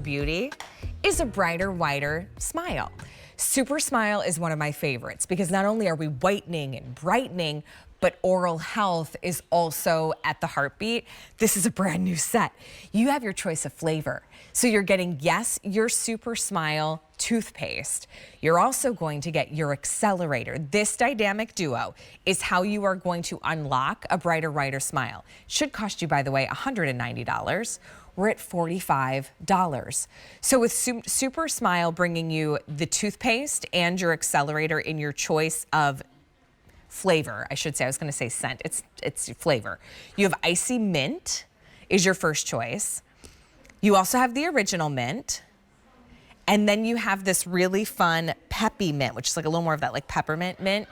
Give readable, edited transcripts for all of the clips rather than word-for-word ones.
Beauty is a brighter, whiter smile. Supersmile is one of my favorites because not only are we whitening and brightening, but oral health is also at the heartbeat. This is a brand new set. You have your choice of flavor. So you're getting, yes, your Supersmile toothpaste. You're also going to get your Accelerator. This dynamic duo is how you are going to unlock a brighter, whiter smile. Should cost you, by the way, $190. We're at $45. So with Supersmile bringing you the toothpaste and your Accelerator in your choice of flavor, I should say, I was gonna say scent, it's flavor. You have icy mint is your first choice. You also have the original mint. And then you have this really fun peppy mint, which is like a little more of that like peppermint mint.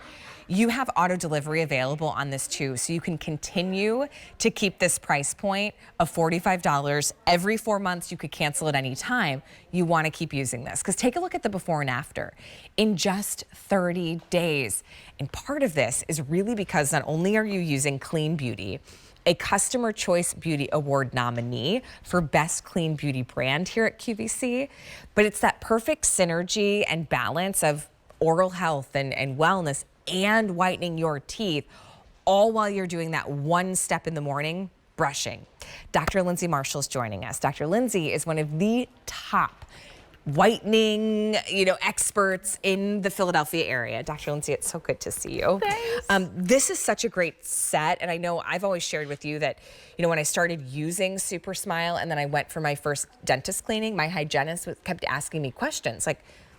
You have auto delivery available on this too, so you can continue to keep this price point of $45. Every 4 months, you could cancel at any time. You want to keep using this, because take a look at the before and after in just 30 days. And part of this is really because not only are you using Clean Beauty, a Customer Choice Beauty Award nominee for Best Clean Beauty Brand here at QVC, but it's that perfect synergy and balance of oral health and wellness and whitening your teeth, all while you're doing that one step in the morning, brushing. Dr. Lindsay Marshall's joining us. Dr. Lindsay is one of the top whitening, experts in the Philadelphia area. Dr. Lindsay, it's so good to see you. Thanks. This is such a great set, and I know I've always shared with you that, when I started using Supersmile and then I went for my first dentist cleaning, my hygienist kept asking me questions like,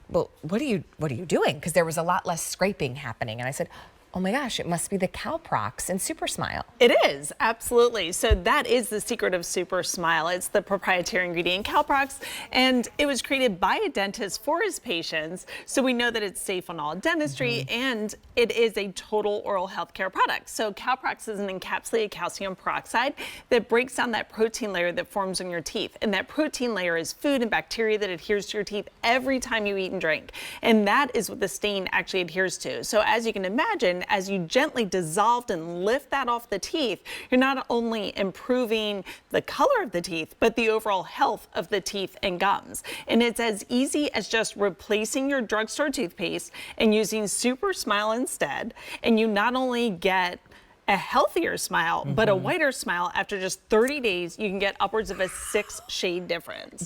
well, what are you doing? Because there was a lot less scraping happening. And I said, oh my gosh, it must be the Calprox in Supersmile. It is, absolutely. So that is the secret of Supersmile. It's the proprietary ingredient Calprox, and it was created by a dentist for his patients. So we know that it's safe on all dentistry, and it is a total oral health care product. So Calprox is an encapsulated calcium peroxide that breaks down that protein layer that forms on your teeth. And that protein layer is food and bacteria that adheres to your teeth every time you eat and drink. And that is what the stain actually adheres to. So as you can imagine, as you gently dissolve and lift that off the teeth, you're not only improving the color of the teeth, but the overall health of the teeth and gums. And it's as easy as just replacing your drugstore toothpaste and using Supersmile instead. And you not only get a healthier smile, but a whiter smile. After just 30 days, you can get upwards of a 6-shade difference.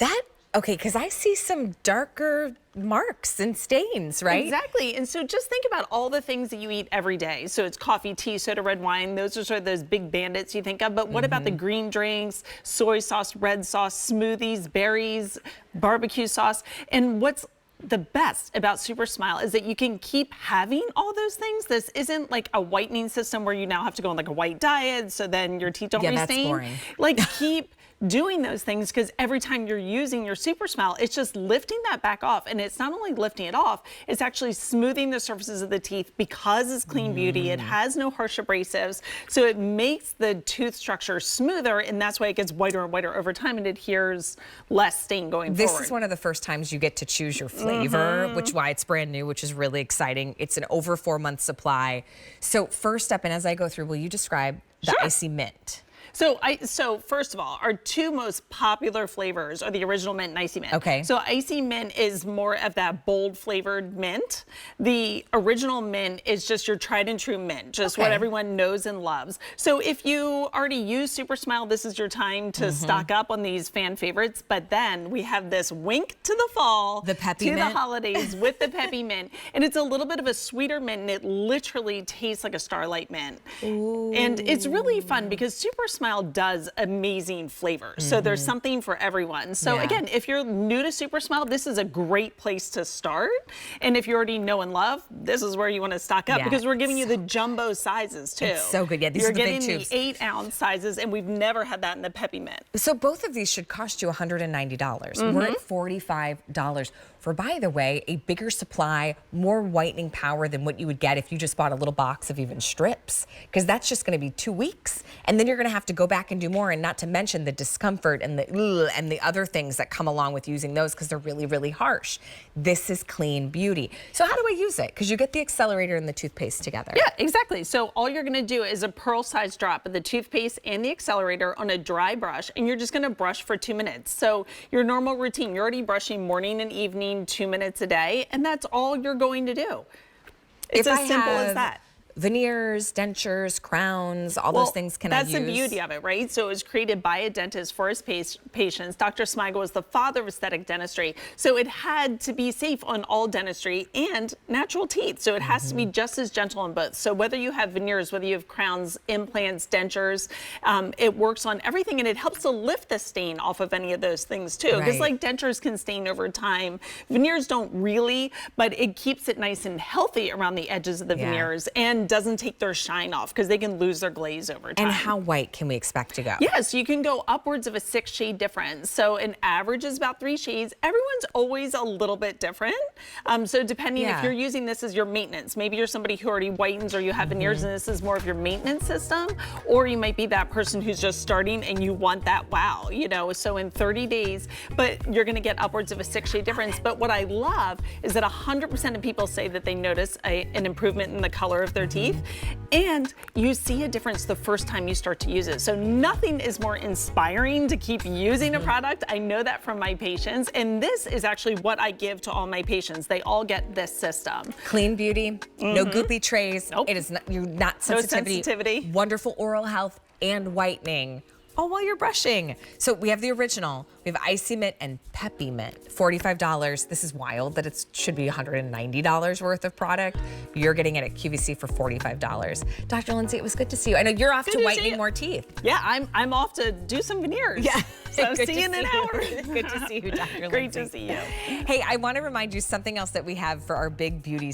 Okay, because I see some darker marks and stains, right? Exactly. And so just think about all the things that you eat every day. So it's coffee, tea, soda, red wine. Those are sort of those big bandits you think of. But what about the green drinks, soy sauce, red sauce, smoothies, berries, barbecue sauce? And what's the best about Supersmile is that you can keep having all those things. This isn't like a whitening system where you now have to go on like a white diet so then your teeth don't restain. That's boring. Like keep doing those things, because every time you're using your Supersmile, it's just lifting that back off. And it's not only lifting it off, it's actually smoothing the surfaces of the teeth because it's Clean Beauty. It has no harsh abrasives. So it makes the tooth structure smoother, and that's why it gets whiter and whiter over time and adheres less stain going forward. This is one of the first times you get to choose your flavor, which is why it's brand new, which is really exciting. It's an over 4-month supply. So first up, and as I go through, will you describe the icy mint? So first of all, our two most popular flavors are the original mint and icy mint. Okay. So icy mint is more of that bold flavored mint. The original mint is just your tried and true mint, just what everyone knows and loves. So if you already use Supersmile, this is your time to stock up on these fan favorites. But then we have this wink to the fall, the peppy to mint. the holidays with the peppy mint. And it's a little bit of a sweeter mint, and it literally tastes like a Starlight mint. Ooh. And it's really fun because Supersmile does amazing flavors. So there's something for everyone. So again, if you're new to Supersmile, this is a great place to start. And if you already know and love, this is where you want to stock up, because we're giving you the jumbo sizes too. It's so good. Yeah, these You're are the big getting tubes. the 8-ounce sizes, and we've never had that in the peppy mint. So both of these should cost you $190. We're at $45 for, by the way, a bigger supply, more whitening power than what you would get if you just bought a little box of even strips, because that's just going to be 2 weeks. And then you're going to have to go back and do more, and not to mention the discomfort and the other things that come along with using those because they're really, really harsh. This is clean beauty. So how do I use it? Because you get the accelerator and the toothpaste together. Yeah, exactly. So all you're gonna do is a pearl-sized drop of the toothpaste and the accelerator on a dry brush, and you're just gonna brush for 2 minutes. So your normal routine, you're already brushing morning and evening 2 minutes a day, and that's all you're going to do. It's as simple as that. Veneers, dentures, crowns, all those things can I use? That's the beauty of it, right? So it was created by a dentist for his patients. Dr. Smigel was the father of aesthetic dentistry. So it had to be safe on all dentistry and natural teeth. So it has to be just as gentle on both. So whether you have veneers, whether you have crowns, implants, dentures, it works on everything, and it helps to lift the stain off of any of those things too. Because like dentures can stain over time. Veneers don't really, but it keeps it nice and healthy around the edges of the veneers, and doesn't take their shine off because they can lose their glaze over time. And how white can we expect to go? Yes, you can go upwards of a 6-shade difference. So an average is about 3 shades. Everyone's always a little bit different. So depending if you're using this as your maintenance, maybe you're somebody who already whitens or you have veneers and this is more of your maintenance system, or you might be that person who's just starting and you want that wow, you know, so in 30 days, but you're gonna get upwards of a 6-shade difference. But what I love is that 100% of people say that they notice an improvement in the color of their teeth, and you see a difference the first time you start to use it. So nothing is more inspiring to keep using a product. I know that from my patients, and this is actually what I give to all my patients. They all get this system. Clean beauty, no goopy trays. Nope. It is not sensitivity. No sensitivity. Wonderful oral health and whitening. Oh, while you're brushing. So we have the original. We have Icy Mint and Peppy Mint, $45. This is wild that it should be $190 worth of product. You're getting it at QVC for $45. Dr. Lindsay, it was good to see you. I know you're off to whitening more teeth. Yeah, I'm off to do some veneers. Yeah. So see you in an hour. Good to see you, Dr. Lindsay. Great to see you. Hey, I want to remind you something else that we have for our big beauty